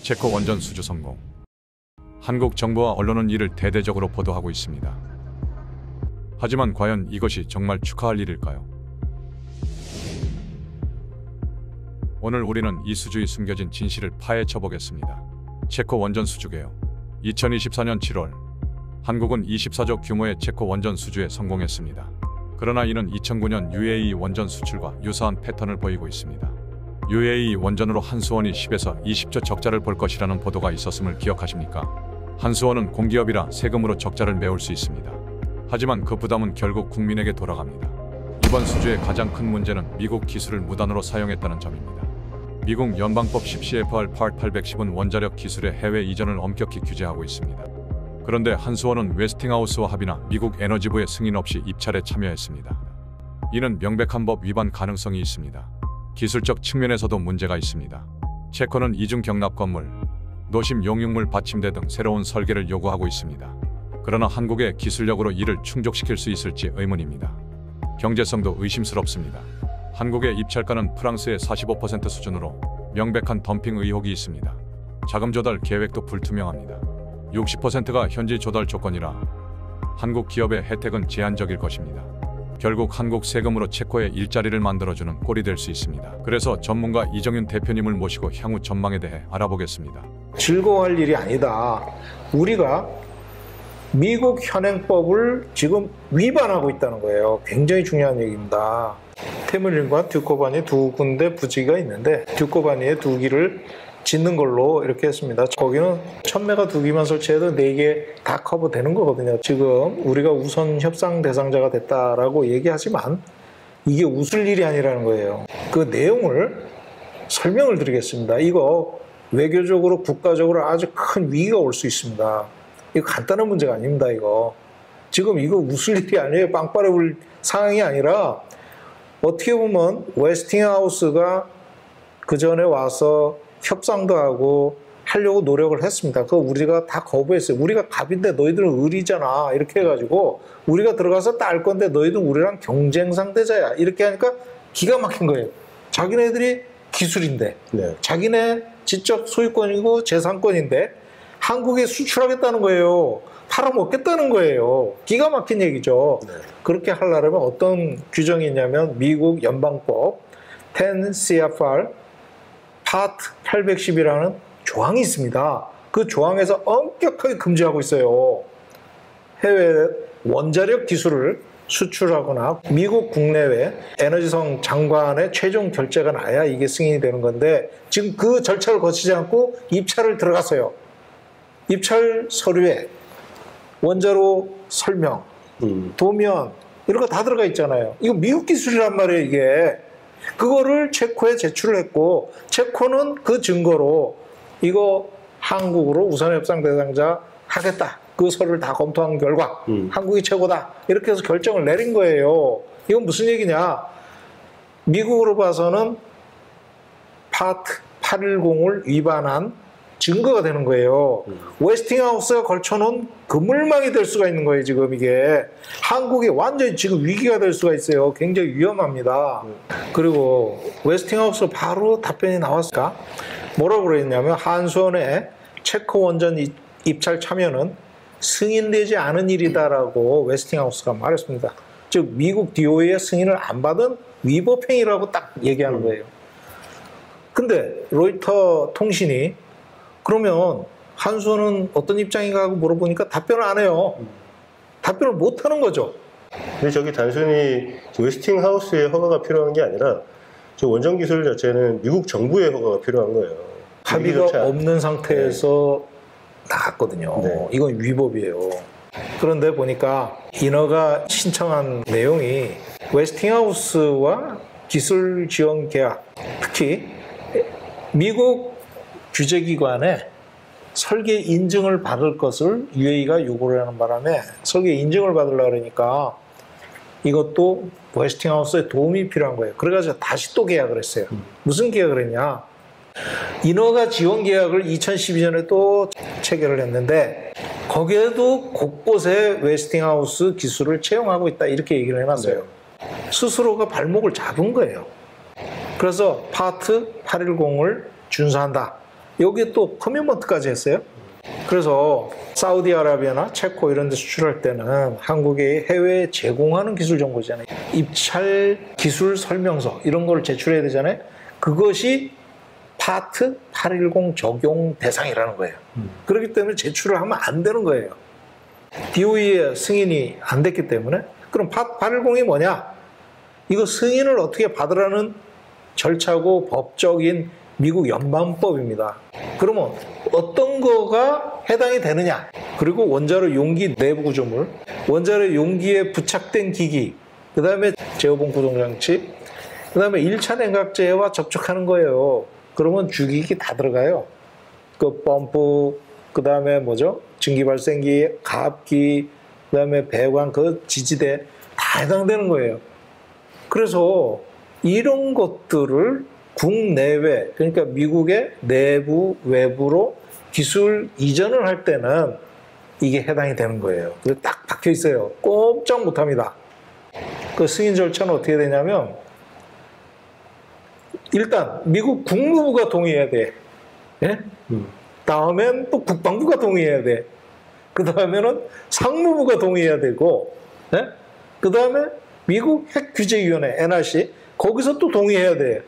체코 원전 수주 성공. 한국 정부와 언론은 이를 대대적으로 보도하고 있습니다. 하지만 과연 이것이 정말 축하할 일일까요? 오늘 우리는 이 수주에 숨겨진 진실을 파헤쳐 보겠습니다. 체코 원전 수주 개요. 2024년 7월 한국은 24조 규모의 체코 원전 수주에 성공했습니다. 그러나 이는 2009년 UAE 원전 수출과 유사한 패턴을 보이고 있습니다. UAE 원전으로 한수원이 10에서 20조 적자를 볼 것이라는 보도가 있었음을 기억하십니까? 한수원은 공기업이라 세금으로 적자를 메울 수 있습니다. 하지만 그 부담은 결국 국민에게 돌아갑니다. 이번 수주의 가장 큰 문제는 미국 기술을 무단으로 사용했다는 점입니다. 미국 연방법 10CFR Part 810은 원자력 기술의 해외 이전을 엄격히 규제하고 있습니다. 그런데 한수원은 웨스팅하우스와 합의나 미국 에너지부의 승인 없이 입찰에 참여했습니다. 이는 명백한 법 위반 가능성이 있습니다. 기술적 측면에서도 문제가 있습니다. 체코는 이중 경납 건물, 노심 용융물 받침대 등 새로운 설계를 요구하고 있습니다. 그러나 한국의 기술력으로 이를 충족시킬 수 있을지 의문입니다. 경제성도 의심스럽습니다. 한국의 입찰가는 프랑스의 45% 수준으로 명백한 덤핑 의혹이 있습니다. 자금 조달 계획도 불투명합니다. 60%가 현지 조달 조건이라 한국 기업의 혜택은 제한적일 것입니다. 결국 한국 세금으로 체코의 일자리를 만들어주는 꼴이 될 수 있습니다. 그래서 전문가 이정윤 대표님을 모시고 향후 전망에 대해 알아보겠습니다. 즐거워할 일이 아니다. 우리가 미국 현행법을 지금 위반하고 있다는 거예요. 굉장히 중요한 얘기입니다. 테뮈린과 듀코바니 두 군데 부지가 있는데 듀코바니에 2기를 짓는 걸로 이렇게 했습니다. 거기는 1000메가 2기만 설치해도 4개 다 커버되는 거거든요. 지금 우리가 우선 협상 대상자가 됐다라고 얘기하지만 이게 웃을 일이 아니라는 거예요. 그 내용을 설명을 드리겠습니다. 이거 외교적으로 국가적으로 아주 큰 위기가 올 수 있습니다. 이거 간단한 문제가 아닙니다. 이거 지금 이거 웃을 일이 아니에요. 빵빠레 울 상황이 아니라 어떻게 보면 웨스팅하우스가 그 전에 와서 협상도 하고 하려고 노력을 했습니다. 그거 우리가 다 거부했어요. 우리가 갑인데 너희들은 을이잖아. 이렇게 해가지고 우리가 들어가서 딸 건데 너희들 우리랑 경쟁 상대자야. 이렇게 하니까 기가 막힌 거예요. 자기네들이 기술인데 자기네 지적 소유권이고 재산권인데 한국에 수출하겠다는 거예요. 팔아먹겠다는 거예요. 기가 막힌 얘기죠. 그렇게 하려면 어떤 규정이 있냐면 미국 연방법 10CFR Part 810이라는 조항이 있습니다. 그 조항에서 엄격하게 금지하고 있어요. 해외 원자력 기술을 수출하거나 미국 국내외 에너지성 장관의 최종 결재가 나야 이게 승인이 되는 건데 지금 그 절차를 거치지 않고 입찰을 들어갔어요. 입찰 서류에 원자로 설명, 도면 이런 거 다 들어가 있잖아요. 이거 미국 기술이란 말이에요. 이게 그거를 체코에 제출을 했고 체코는 그 증거로 이거 한국으로 우선 협상 대상자 하겠다. 그 서류를 다 검토한 결과 한국이 최고다. 이렇게 해서 결정을 내린 거예요. 이건 무슨 얘기냐. 미국으로 봐서는 파트 810을 위반한 증거가 되는 거예요. 웨스팅하우스가 걸쳐놓은 그물망이 될 수가 있는 거예요. 지금 이게 한국이 완전히 지금 위기가 될 수가 있어요. 굉장히 위험합니다. 그리고 웨스팅하우스 바로 답변이 나왔을까? 뭐라고 그랬냐면 한수원의 체코 원전 입찰 참여는 승인되지 않은 일이다라고 웨스팅하우스가 말했습니다. 즉 미국 DOE의 승인을 안 받은 위법행위라고 딱 얘기하는 거예요. 근데 로이터 통신이 그러면 한수원은 어떤 입장인가 하고 물어보니까 답변을 안 해요. 답변을 못 하는 거죠. 근데 저기 단순히 웨스팅하우스의 허가가 필요한 게 아니라 저 원전 기술 자체는 미국 정부의 허가가 필요한 거예요. 합의가 없는 상태에서 나갔거든요. 이건 위법이에요. 그런데 보니까 인허가 신청한 내용이 웨스팅하우스와 기술 지원 계약, 특히 미국 규제기관에 설계 인증을 받을 것을 UAE가 요구를 하는 바람에 설계 인증을 받으려고 그러니까 이것도 웨스팅하우스에 도움이 필요한 거예요. 그래가지고 다시 또 계약을 했어요. 무슨 계약을 했냐. 인허가 지원 계약을 2012년에 또 체결을 했는데 거기에도 곳곳에 웨스팅하우스 기술을 채용하고 있다 이렇게 얘기를 해놨어요. 스스로가 발목을 잡은 거예요. 그래서 파트 810을 준수한다. 여기에 또 커미먼트까지 했어요. 그래서 사우디아라비아나 체코 이런 데 수출할 때는 한국에 해외에 제공하는 기술 정보잖아요. 입찰 기술 설명서 이런 걸 제출해야 되잖아요. 그것이 파트 810 적용 대상이라는 거예요. 그렇기 때문에 제출을 하면 안 되는 거예요. DOE의 승인이 안 됐기 때문에. 그럼 파트 810이 뭐냐? 이거 승인을 어떻게 받으라는 절차고 법적인 미국 연방법입니다. 그러면 어떤 거가 해당이 되느냐? 그리고 원자로 용기 내부 구조물, 원자로 용기에 부착된 기기, 그 다음에 제어봉 구동장치, 그 다음에 1차 냉각제와 접촉하는 거예요. 그러면 주기기 다 들어가요. 그 펌프, 그 다음에 뭐죠? 증기발생기, 가압기, 그 다음에 배관, 그 지지대 다 해당되는 거예요. 그래서 이런 것들을 국내외, 그러니까 미국의 내부, 외부로 기술 이전을 할 때는 이게 해당이 되는 거예요. 그래서 딱 박혀 있어요. 꼼짝 못 합니다. 그 승인 절차는 어떻게 되냐면, 일단 미국 국무부가 동의해야 돼. 예? 다음엔 또 국방부가 동의해야 돼. 그 다음에는 상무부가 동의해야 되고, 예? 그 다음에 미국 핵규제위원회, NRC, 거기서 또 동의해야 돼.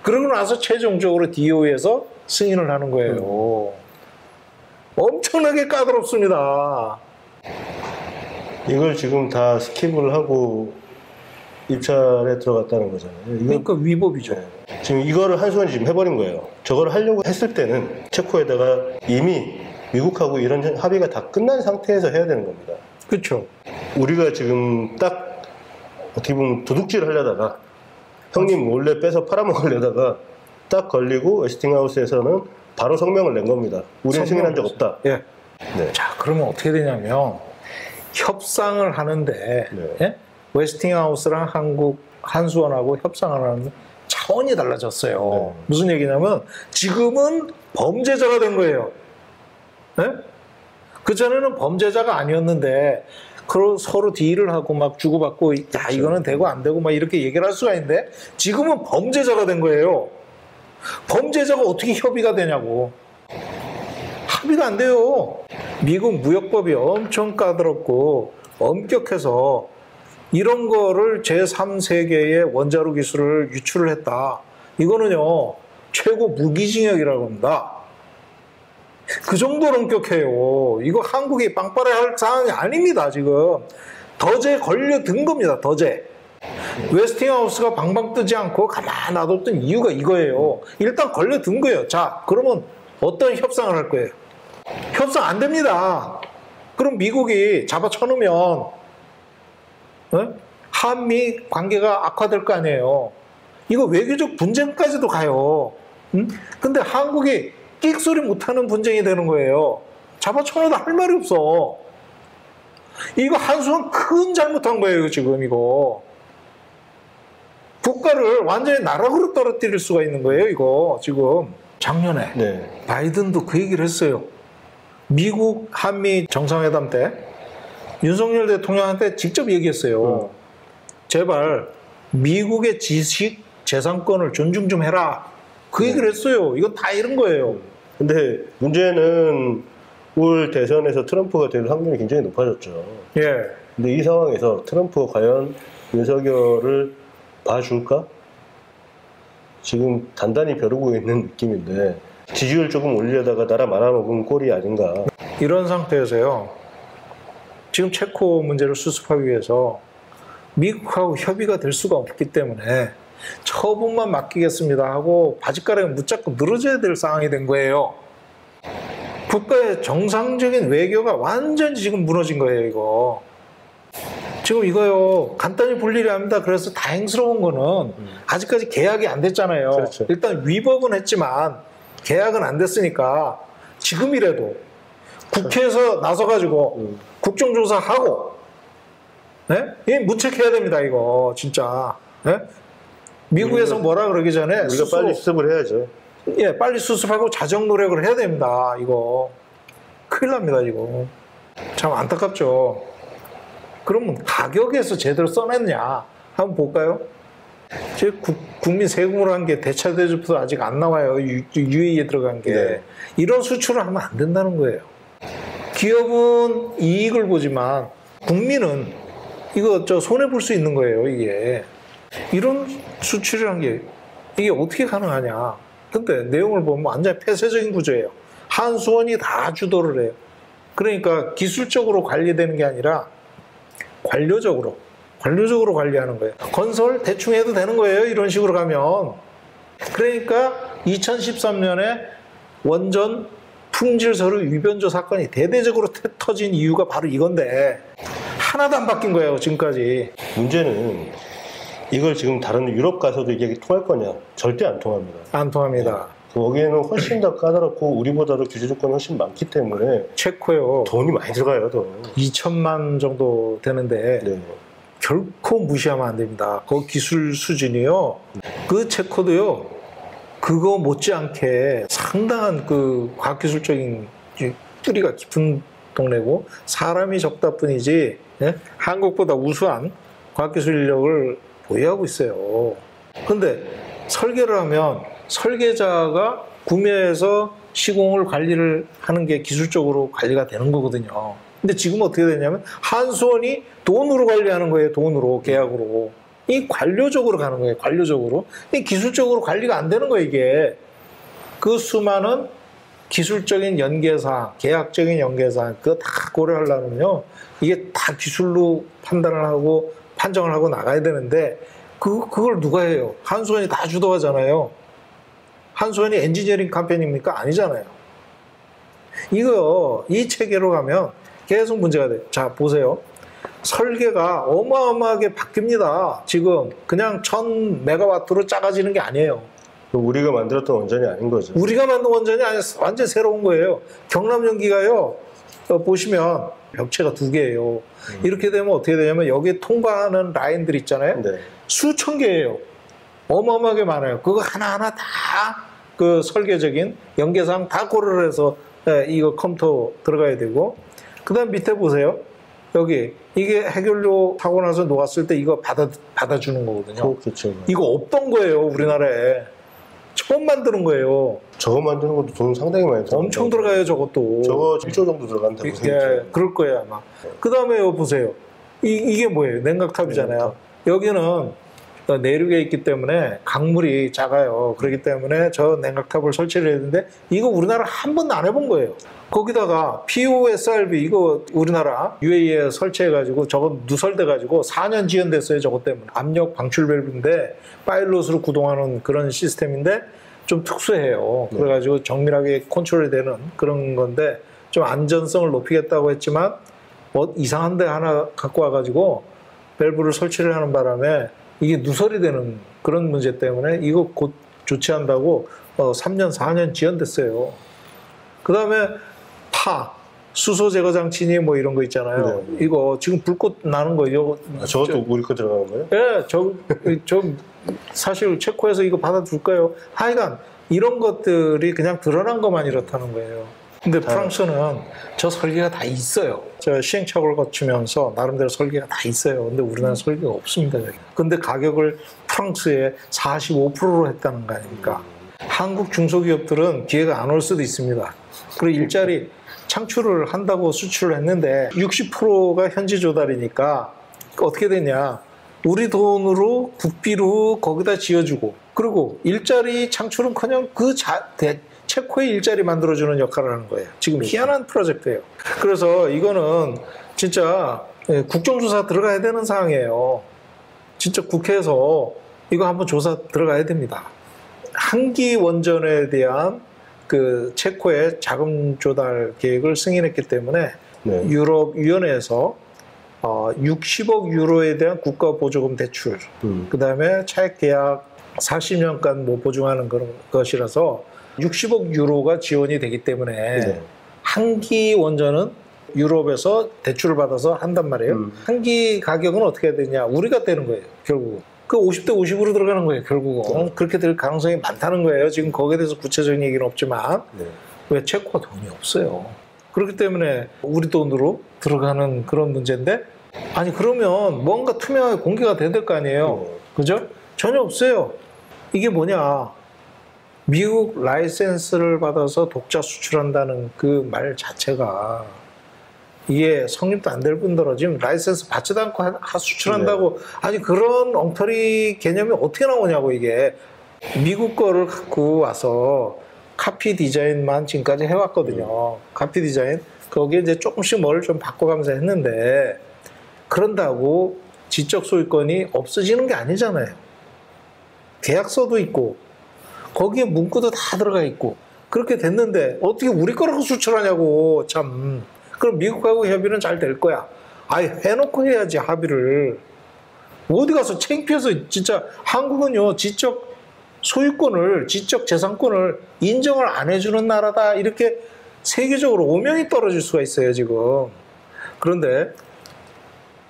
그러고 나서 최종적으로 DOE에서 승인을 하는 거예요. 엄청나게 까다롭습니다. 이걸 지금 다 스킵을 하고 입찰에 들어갔다는 거잖아요. 그러니까 위법이죠. 네. 지금 이거를 한수원이 지금 해버린 거예요. 저거를 하려고 했을 때는 체코에다가 이미 미국하고 이런 합의가 다 끝난 상태에서 해야 되는 겁니다. 그렇죠. 우리가 지금 딱 어떻게 보면 도둑질 하려다가 형님 몰래 빼서 팔아먹으려다가 딱 걸리고 웨스팅하우스에서는 바로 성명을 낸 겁니다. 우리는 승인한 적 없다. 예. 네. 자, 그러면 어떻게 되냐면 협상을 하는데 네. 예? 웨스팅하우스랑 한수원하고 협상을 하는 차원이 달라졌어요. 네. 무슨 얘기냐면 지금은 범죄자가 된 거예요. 예? 그전에는 범죄자가 아니었는데 서로 딜을 하고 막 주고받고 야 이거는 되고 안 되고 막 이렇게 얘기를 할 수가 있는데 지금은 범죄자가 된 거예요. 범죄자가 어떻게 협의가 되냐고. 합의가 안 돼요. 미국 무역법이 엄청 까다롭고 엄격해서 이런 거를 제3세계의 원자로 기술을 유출을 했다. 이거는요 최고 무기징역이라고 합니다. 그 정도로 엄격해요. 이거 한국이 빵빠레할 사안이 아닙니다. 지금 덫에 걸려든 겁니다. 덫에. 웨스팅하우스가 방방 뜨지 않고 가만 놔뒀던 이유가 이거예요. 일단 걸려든 거예요. 자, 그러면 어떤 협상을 할 거예요? 협상 안 됩니다. 그럼 미국이 잡아쳐놓으면 한미 관계가 악화될 거 아니에요. 이거 외교적 분쟁까지도 가요. 근데 한국이 끽소리 못하는 분쟁이 되는 거예요. 잡아쳐놔도 할 말이 없어. 이거 한수원 큰 잘못한 거예요. 지금 이거. 국가를 완전히 나락으로 떨어뜨릴 수가 있는 거예요. 이거 지금. 작년에 네. 바이든도 그 얘기를 했어요. 미국 한미 정상회담 때 윤석열 대통령한테 직접 얘기했어요. 제발 미국의 지식 재산권을 존중 좀 해라. 그 얘기를 했어요. 이건 다 이런 거예요. 근데 문제는 올 대선에서 트럼프가 될 확률이 굉장히 높아졌죠. 예. 근데 이 상황에서 트럼프가 과연 윤석열을 봐줄까? 지금 단단히 벼르고 있는 느낌인데 지지율 조금 올리려다가 나라 말아먹은 꼴이 아닌가. 이런 상태에서요. 지금 체코 문제를 수습하기 위해서 미국하고 협의가 될 수가 없기 때문에 처분만 맡기겠습니다 하고 바짓가락에 붙잡고 늘어져야 될 상황이 된 거예요. 국가의 정상적인 외교가 완전히 지금 무너진 거예요, 이거. 지금 이거요, 간단히 분리를 합니다. 그래서 다행스러운 거는 아직까지 계약이 안 됐잖아요. 그렇죠. 일단 위법은 했지만 계약은 안 됐으니까 지금이라도 국회에서 나서가지고 국정조사하고, 네? 이 문책해야 됩니다, 이거, 진짜. 네? 미국에서 뭐라 그러기 전에 우리가 스스로, 빨리 수습을 해야죠. 예, 빨리 수습하고 자정 노력을 해야 됩니다, 이거. 큰일 납니다, 이거. 참 안타깝죠. 그러면 가격에서 제대로 써냈냐? 한번 볼까요? 제 국민 세금으로 한 게 대차대조도 아직 안 나와요. UAE에 들어간 게. 네. 이런 수출을 하면 안 된다는 거예요. 기업은 이익을 보지만 국민은 이거 손해 볼 수 있는 거예요. 이게 이런 수출이란 게 이게 어떻게 가능하냐. 근데 내용을 보면 완전히 폐쇄적인 구조예요. 한수원이 다 주도를 해요. 그러니까 기술적으로 관리되는 게 아니라 관료적으로 관리하는 거예요. 건설 대충 해도 되는 거예요. 이런 식으로 가면. 그러니까 2013년에 원전 품질 서류 위변조 사건이 대대적으로 터진 이유가 바로 이건데 하나도 안 바뀐 거예요. 지금까지. 문제는 이걸 지금 다른 유럽 가서도 이게 통할 거냐? 절대 안 통합니다. 안 통합니다. 거기에는 훨씬 더 까다롭고 우리보다도 규제 조건이 훨씬 많기 때문에 체코요. 돈이 많이 들어가요. 더. 2천만 정도 되는데 네. 결코 무시하면 안 됩니다. 그 기술 수준이요. 그 체코도요. 그거 못지않게 상당한 그 과학기술적인 뿌리가 깊은 동네고 사람이 적다 뿐이지 예? 한국보다 우수한 과학기술 인력을 보유하고 있어요. 근데 설계를 하면 설계자가 구매해서 시공을 관리를 하는 게 기술적으로 관리가 되는 거거든요. 근데 지금 어떻게 되냐면 한수원이 돈으로 관리하는 거예요. 돈으로 계약으로. 이 관료적으로 가는 거예요. 관료적으로. 이 기술적으로 관리가 안 되는 거예요. 이게. 그 수많은 기술적인 연계사항, 계약적인 연계사항 그거 다 고려하려면요. 이게 다 기술로 판단을 하고 판정을 하고 나가야 되는데 그걸 누가 해요? 한수원이 다 주도하잖아요. 한수원이 엔지니어링 컴퍼니입니까? 아니잖아요. 이 체계로 가면 계속 문제가 돼요. 자, 보세요. 설계가 어마어마하게 바뀝니다. 지금 그냥 1000메가와트로 작아지는 게 아니에요. 우리가 만들었던 원전이 아닌 거죠. 우리가 만든 원전이 아니라 완전 새로운 거예요. 경남연기가요. 보시면 벽체가 2개예요. 이렇게 되면 어떻게 되냐면 여기에 통과하는 라인들 있잖아요. 네. 수천 개예요. 어마어마하게 많아요. 그거 하나하나 다 그 설계적인 연계상 다 고려를 해서 이거 컴퓨터 들어가야 되고 그 다음 밑에 보세요. 여기 이게 해결료 타고 나서 놓았을 때 이거 받아주는 거거든요. 그렇죠. 이거 없던 거예요. 우리나라에. 처음 만드는 거예요. 저거 만드는 것도 돈 상당히 많이 들어가요. 엄청 들어가요. 저것도. 저거 1조 정도 들어간다고 예, 그럴 거예요 아마. 그 다음에 여기 보세요. 이게 뭐예요? 냉각탑이잖아요. 여기는 내륙에 있기 때문에 강물이 작아요. 그렇기 때문에 저 냉각탑을 설치를 했는데 이거 우리나라 한 번도 안 해본 거예요. 거기다가 POSRB 이거 우리나라 UAE에 설치해가지고 저거 누설돼가지고 4년 지연됐어요. 저것 때문에. 압력 방출 밸브인데 파일럿으로 구동하는 그런 시스템인데 좀 특수해요. 그래가지고 정밀하게 컨트롤이 되는 그런 건데 좀 안전성을 높이겠다고 했지만 이상한 데 하나 갖고 와가지고 밸브를 설치를 하는 바람에 이게 누설이 되는 그런 문제 때문에 이거 곧 조치한다고 3년, 4년 지연됐어요. 그 다음에 수소 제거 장치니 뭐 이런 거 있잖아요. 네. 이거 지금 불꽃 나는 거 이거. 저것도 우리 거 들어가는 거예요? 예, 저 사실 체코에서 이거 받아줄까요? 하여간 이런 것들이 그냥 드러난 것만 이렇다는 거예요. 근데 프랑스는 저 설계가 다 있어요. 저 시행착오를 거치면서 나름대로 설계가 다 있어요. 근데 우리나라 설계가 없습니다. 근데 가격을 프랑스에 45%로 했다는 거 아닙니까? 한국 중소기업들은 기회가 안 올 수도 있습니다. 그리고 일자리 창출을 한다고 수출을 했는데 60%가 현지 조달이니까 어떻게 되냐. 우리 돈으로 국비로 거기다 지어주고 그리고 일자리 창출은커녕 체코의 일자리 만들어주는 역할을 하는 거예요. 지금 희한한 프로젝트예요. 그래서 이거는 진짜 국정조사 들어가야 되는 사항이에요. 진짜 국회에서 이거 한번 조사 들어가야 됩니다. 한기 원전에 대한 그 체코의 자금 조달 계획을 승인했기 때문에 네. 유럽 위원회에서 60억 유로에 대한 국가 보조금 대출, 그 다음에 차액 계약 40년간 뭐 보증하는 그런 것이라서 60억 유로가 지원이 되기 때문에 네. 한기 원전은 유럽에서 대출을 받아서 한단 말이에요. 한기 가격은 어떻게 되냐? 우리가 떼는 거예요, 결국. 그 50대 50으로 들어가는 거예요, 결국은. 그렇게 될 가능성이 많다는 거예요. 지금 거기에 대해서 구체적인 얘기는 없지만. 네. 왜 체코가 돈이 없어요. 그렇기 때문에 우리 돈으로 들어가는 그런 문제인데 아니 그러면 뭔가 투명하게 공개가 돼야 될 거 아니에요. 그죠? 전혀 없어요. 이게 뭐냐? 미국 라이센스를 받아서 독자 수출한다는 그 말 자체가 이게 성립도 안 될 뿐더러 지금 라이센스 받지도 않고 수출한다고 아니 그런 엉터리 개념이 어떻게 나오냐고 이게 미국 거를 갖고 와서 카피 디자인만 지금까지 해왔거든요. 카피 디자인 거기에 이제 조금씩 뭘 좀 바꿔가면서 했는데 그런다고 지적 소유권이 없어지는 게 아니잖아요. 계약서도 있고 거기에 문구도 다 들어가 있고 그렇게 됐는데 어떻게 우리 거라고 수출하냐고 참. 그럼 미국하고 협의는 잘 될 거야. 아예 해놓고 해야지 합의를. 어디 가서 창피해서 진짜 한국은요 지적 소유권을 지적 재산권을 인정을 안 해주는 나라다 이렇게 세계적으로 오명이 떨어질 수가 있어요 지금. 그런데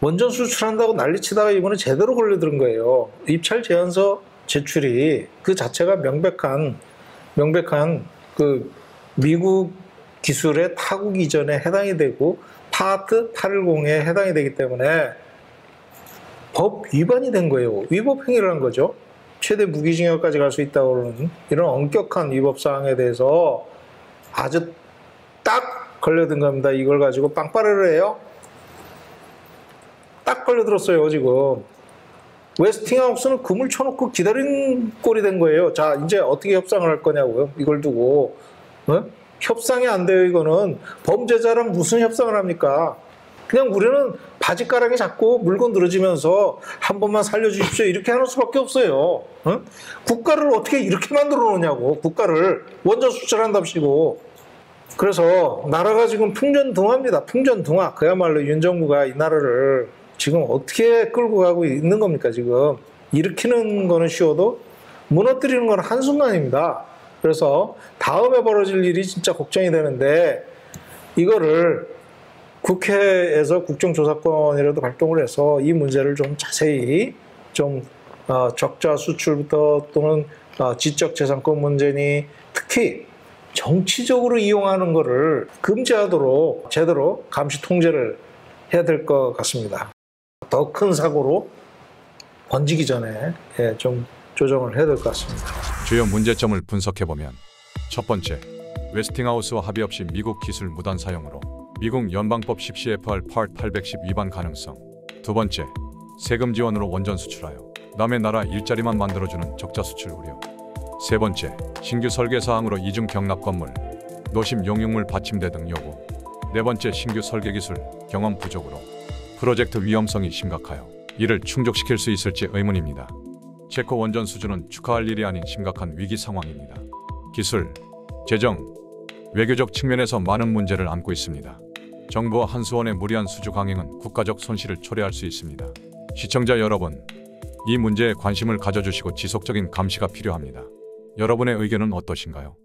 원전 수출한다고 난리치다가 이번에 제대로 걸려드는 거예요. 입찰 제안서 제출이 그 자체가 명백한 그 미국 기술의 타국 이전에 해당이 되고 파트 810에 해당이 되기 때문에 법 위반이 된 거예요. 위법 행위를 한 거죠. 최대 무기징역까지 갈 수 있다고 하는 이런 엄격한 위법 사항에 대해서 아주 딱 걸려든 겁니다. 이걸 가지고 빵빠레를 해요. 딱 걸려들었어요 지금. 웨스팅하우스는 금을 쳐놓고 기다린 꼴이 된 거예요. 자 이제 어떻게 협상을 할 거냐고요. 이걸 두고 협상이 안 돼요. 이거는 범죄자랑 무슨 협상을 합니까? 그냥 우리는 바지가랑이 잡고 물건 늘어지면서 한 번만 살려주십시오 이렇게 하는 수밖에 없어요. 국가를 어떻게 이렇게 만들어 놓냐고. 국가를 원전 수출한답시고. 그래서 나라가 지금 풍전등화입니다. 풍전등화. 그야말로 윤 정부가 이 나라를 지금 어떻게 끌고 가고 있는 겁니까 지금. 일으키는 거는 쉬워도 무너뜨리는 건 한순간입니다. 그래서 다음에 벌어질 일이 진짜 걱정이 되는데 이거를 국회에서 국정조사권이라도 발동을 해서 이 문제를 좀 자세히 좀 적자 수출부터 또는 지적재산권 문제니 특히 정치적으로 이용하는 거를 금지하도록 제대로 감시 통제를 해야 될 것 같습니다. 더 큰 사고로 번지기 전에 좀 조정을 해야 될 것 같습니다. 주요 문제점을 분석해보면 첫 번째, 웨스팅하우스와 합의 없이 미국 기술 무단 사용으로 미국 연방법 10 CFR Part 810 위반 가능성. 두 번째, 세금 지원으로 원전 수출하여 남의 나라 일자리만 만들어주는 적자 수출 우려. 세 번째, 신규 설계 사항으로 이중 경납 건물, 노심 용융물 받침대 등 요구. 네 번째, 신규 설계 기술 경험 부족으로 프로젝트 위험성이 심각하여 이를 충족시킬 수 있을지 의문입니다. 체코 원전 수주는 축하할 일이 아닌 심각한 위기 상황입니다. 기술, 재정, 외교적 측면에서 많은 문제를 안고 있습니다. 정부와 한수원의 무리한 수주 강행은 국가적 손실을 초래할 수 있습니다. 시청자 여러분, 이 문제에 관심을 가져주시고 지속적인 감시가 필요합니다. 여러분의 의견은 어떠신가요?